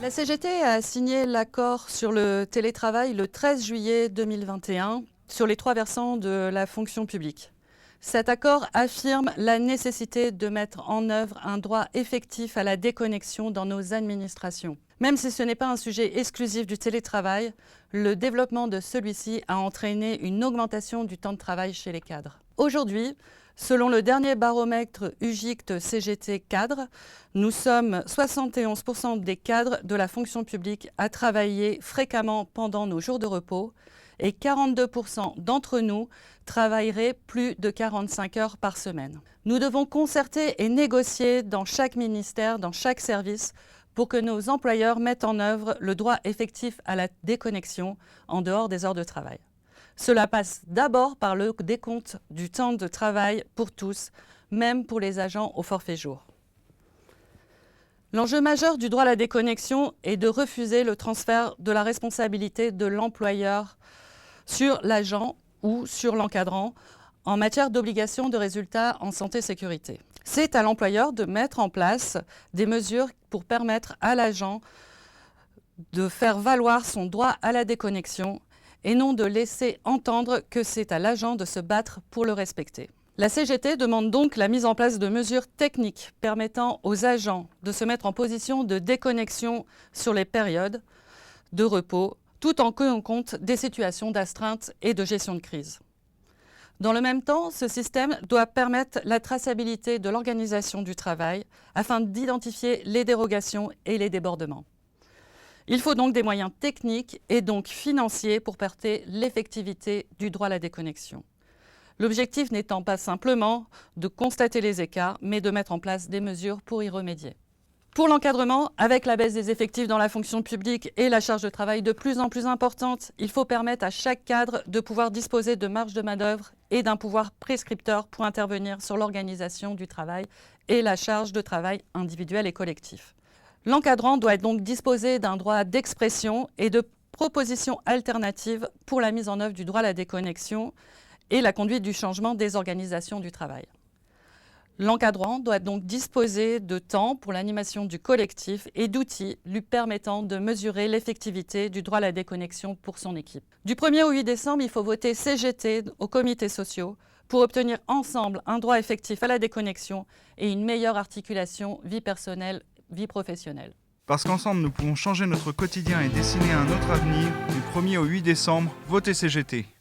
La CGT a signé l'accord sur le télétravail le 13 juillet 2021 sur les 3 versants de la fonction publique. Cet accord affirme la nécessité de mettre en œuvre un droit effectif à la déconnexion dans nos administrations. Même si ce n'est pas un sujet exclusif du télétravail, le développement de celui-ci a entraîné une augmentation du temps de travail chez les cadres. Aujourd'hui, selon le dernier baromètre UGICT CGT Cadre, nous sommes 71% des cadres de la fonction publique à travailler fréquemment pendant nos jours de repos et 42% d'entre nous travailleraient plus de 45 heures par semaine. Nous devons concerter et négocier dans chaque ministère, dans chaque service, pour que nos employeurs mettent en œuvre le droit effectif à la déconnexion en dehors des heures de travail. Cela passe d'abord par le décompte du temps de travail pour tous, même pour les agents au forfait jour. L'enjeu majeur du droit à la déconnexion est de refuser le transfert de la responsabilité de l'employeur sur l'agent ou sur l'encadrant en matière d'obligation de résultats en santé-sécurité. C'est à l'employeur de mettre en place des mesures pour permettre à l'agent de faire valoir son droit à la déconnexion et non de laisser entendre que c'est à l'agent de se battre pour le respecter. La CGT demande donc la mise en place de mesures techniques permettant aux agents de se mettre en position de déconnexion sur les périodes de repos, tout en tenant compte des situations d'astreinte et de gestion de crise. Dans le même temps, ce système doit permettre la traçabilité de l'organisation du travail afin d'identifier les dérogations et les débordements. Il faut donc des moyens techniques et donc financiers pour porter l'effectivité du droit à la déconnexion. L'objectif n'étant pas simplement de constater les écarts, mais de mettre en place des mesures pour y remédier. Pour l'encadrement, avec la baisse des effectifs dans la fonction publique et la charge de travail de plus en plus importante, il faut permettre à chaque cadre de pouvoir disposer de marge de manœuvre et d'un pouvoir prescripteur pour intervenir sur l'organisation du travail et la charge de travail individuelle et collectif. L'encadrant doit donc disposer d'un droit d'expression et de propositions alternatives pour la mise en œuvre du droit à la déconnexion et la conduite du changement des organisations du travail. L'encadrant doit donc disposer de temps pour l'animation du collectif et d'outils lui permettant de mesurer l'effectivité du droit à la déconnexion pour son équipe. Du 1er au 8 décembre, il faut voter CGT aux comités sociaux pour obtenir ensemble un droit effectif à la déconnexion et une meilleure articulation vie personnelle, vie professionnelle. Parce qu'ensemble, nous pouvons changer notre quotidien et dessiner un autre avenir, du 1er au 8 décembre, votez CGT.